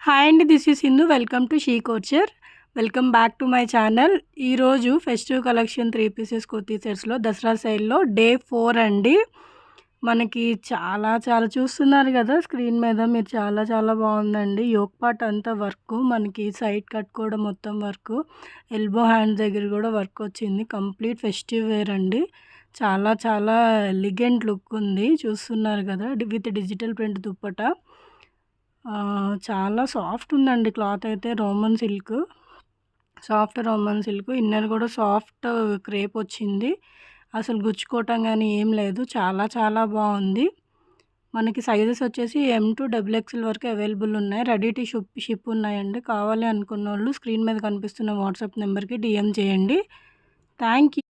Hi అండి. This is Sindhu. Welcome to she couture. Welcome back to my channel. ఈరోజు festive collection 3 pieces kurti సెట్స్లో దసరా సేల్లో day 4 అండి. మనకి చాలా చూస్తున్నారు కదా స్క్రీన్ మీద. మీరు చాలా బాగుందండి. యోక్ పార్ట్ అంతా వర్క్, మనకి సైడ్ కట్ కూడా మొత్తం వర్క్, ఎల్బో హ్యాండ్ దగ్గర కూడా వర్క్ వచ్చింది. కంప్లీట్ ఫెస్టివ్ వేర్ అండి. చాలా ఎలిగెంట్ లుక్ ఉంది. చూస్తున్నారు కదా, విత్ డిజిటల్ ప్రింట్ దుప్పట. చాలా సాఫ్ట్ ఉందండి క్లాత్ అయితే. Soft Roman silk. ఇన్నర్ కూడా సాఫ్ట్ క్రేప్ వచ్చింది. అసలు గుచ్చుకోవటం కానీ ఏం లేదు. చాలా బాగుంది. మనకి సైజెస్ వచ్చేసి M to XXL వరకు అవైలబుల్ ఉన్నాయి. రెడీ టు షిప్ ఉన్నాయండి. కావాలి అనుకున్న వాళ్ళు స్క్రీన్ మీద కనిపిస్తున్న వాట్సాప్ నెంబర్కి DM చేయండి. Thank you.